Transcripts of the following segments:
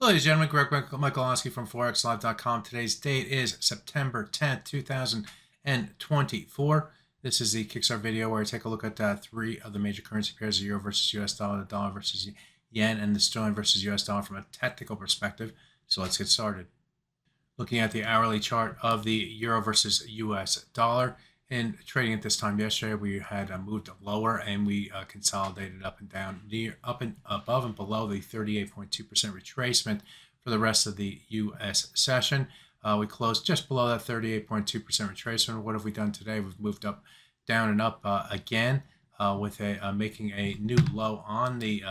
Ladies and gentlemen, Greg Michaelowski from ForexLive.com. Today's date is September 10th, 2024. This is the Kickstart video where I take a look at three of the major currency pairs, the euro versus US dollar, the dollar versus yen, and the sterling versus US dollar from a technical perspective. So let's get started. Looking at the hourly chart of the euro versus US dollar. In trading at this time yesterday, we had moved lower and we consolidated up and down, up and above and below the 38.2% retracement for the rest of the U.S. session. We closed just below that 38.2% retracement. What have we done today? We've moved up, down and up again with making a new low on the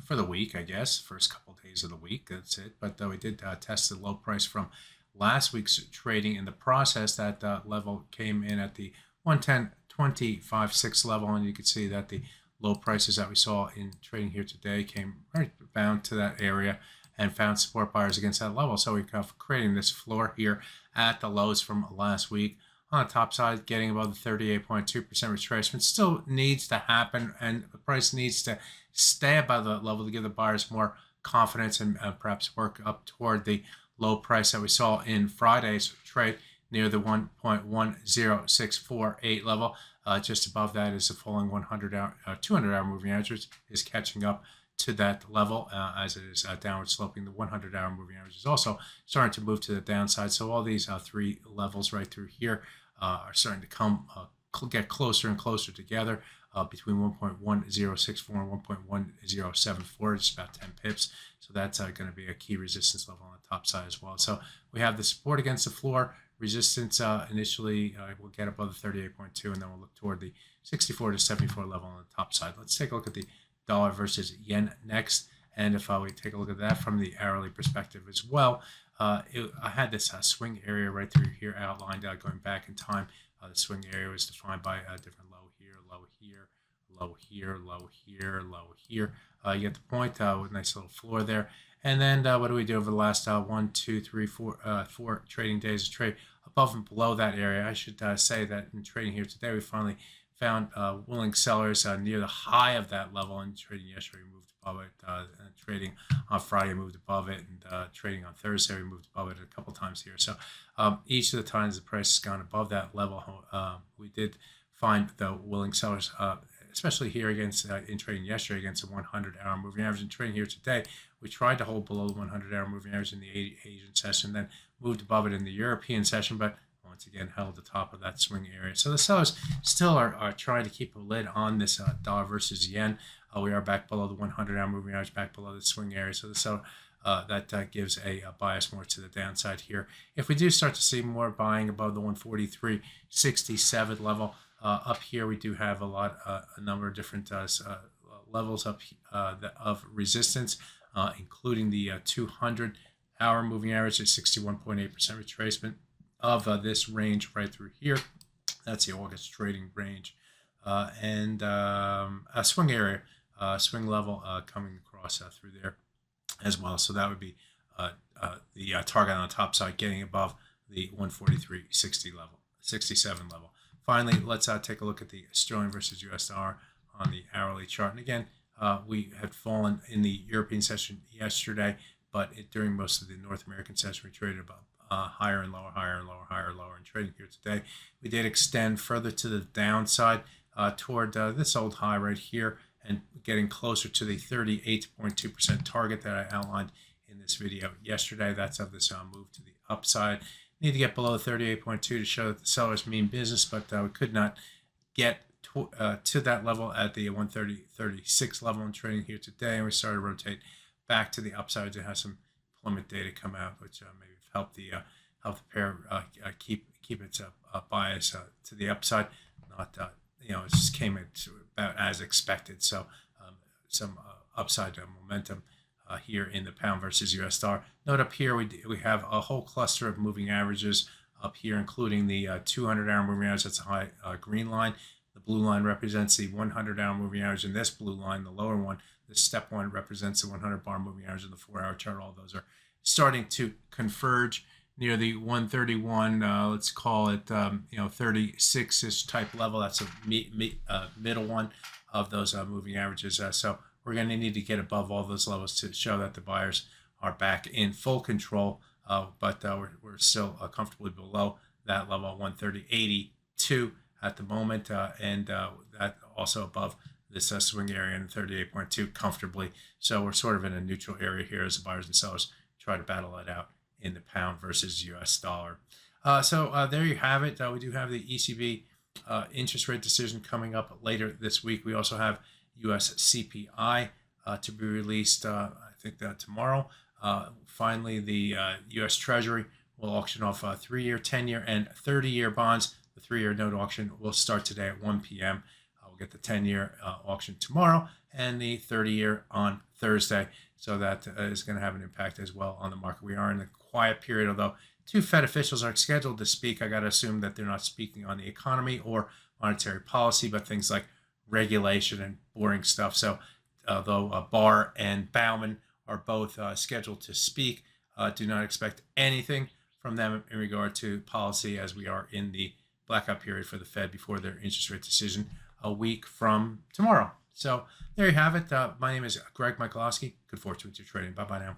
for the week, I guess, first couple of days of the week. That's it. But we did test the low price from last week's trading. In the process, that level came in at the 110.25.6 level, and you can see that the low prices that we saw in trading here today came right bound to that area and found support buyers against that level. So we're creating this floor here at the lows from last week. On the top side, getting above the 38.2% retracement still needs to happen, and the price needs to stay above that level to give the buyers more confidence and perhaps work up toward the low price that we saw in Friday's trade near the 1.10648 level. Just above that is the falling 200-hour moving average is catching up to that level as it is downward sloping. The 100-hour moving average is also starting to move to the downside. So all these three levels right through here are starting to get closer and closer together between 1.1064 and 1.1074, just about 10 pips. So that's going to be a key resistance level on the top side as well. So we have the support against the floor. Resistance initially will get above the 38.2, and then we'll look toward the 64 to 74 level on the top side. Let's take a look at the dollar versus yen next. And if we take a look at that from the hourly perspective as well, I had this swing area right through here outlined going back in time. The swing area was defined by a different low here, low here, low here, low here, low here. You get the point with a nice little floor there. And then what do we do over the last 4 trading days of trade above and below that area? I should say that in trading here today, we finally found willing sellers near the high of that level. And trading yesterday, we moved above it. Trading on Friday, moved above it. And trading on Thursday, we moved above it a couple times here. So each of the times the price has gone above that level, we did find the willing sellers, especially here against in trading yesterday against the 100-hour moving average. In trading here today, we tried to hold below the 100-hour moving average in the Asian session, then moved above it in the European session, but once again held the top of that swing area. So the sellers still are trying to keep a lid on this dollar versus yen. We are back below the 100-hour moving average, back below the swing area. So the seller that gives a bias more to the downside here. If we do start to see more buying above the 143.67 level, up here we do have a number of different levels up of resistance, including the 200-hour moving average at 61.8% retracement of this range right through here. That's the August trading range, and a swing area, swing level coming across through there as well. So that would be the target on the top side, getting above the 143.60 level, 67 level. Finally, let's take a look at the sterling versus US dollar on the hourly chart. And again, we had fallen in the European session yesterday, but during most of the North American session, we traded above higher and lower, higher and lower, higher and lower. And trading here today, we did extend further to the downside toward this old high right here and getting closer to the 38.2% target that I outlined in this video yesterday. That's of this move to the upside. Need to get below 38.2 to show that the sellers mean business, but we could not get to that level at the 130.36 level in trading here today, and we started to rotate back to the upside to have some employment data come out, which maybe help the pair keep its bias to the upside. Not it just came at about as expected. So some upside momentum here in the pound versus US dollar. Note up here we have a whole cluster of moving averages up here, including the 200-hour moving average. That's a high green line. The blue line represents the 100-hour moving average, and this blue line, the lower one, the step one, represents the 100-bar moving average in the 4-hour chart. All those are starting to converge near the 131. Let's call it 36ish type level. That's a middle one of those moving averages. So we're going to need to get above all those levels to show that the buyers are back in full control, but we're still comfortably below that level, 130.82 at the moment, and that also above this swing area in 38.2 comfortably. So we're sort of in a neutral area here as the buyers and sellers try to battle it out in the pound versus US dollar. So there you have it. We do have the ECB interest rate decision coming up later this week. We also have US CPI to be released, I think tomorrow. Finally, the US Treasury will auction off 3-year, 10-year, and 30-year bonds. The 3-year note auction will start today at 1 p.m. We'll get the 10-year auction tomorrow and the 30-year on Thursday. So that is going to have an impact as well on the market. We are in a quiet period, although 2 Fed officials are scheduled to speak. I got to assume that they're not speaking on the economy or monetary policy, but things like regulation and boring stuff. So although Barr and Bauman are both scheduled to speak, do not expect anything from them in regard to policy, as we are in the blackout period for the Fed before their interest rate decision a week from tomorrow. So there you have it. My name is Greg Michalowski. Good fortune with your trading. Bye-bye now.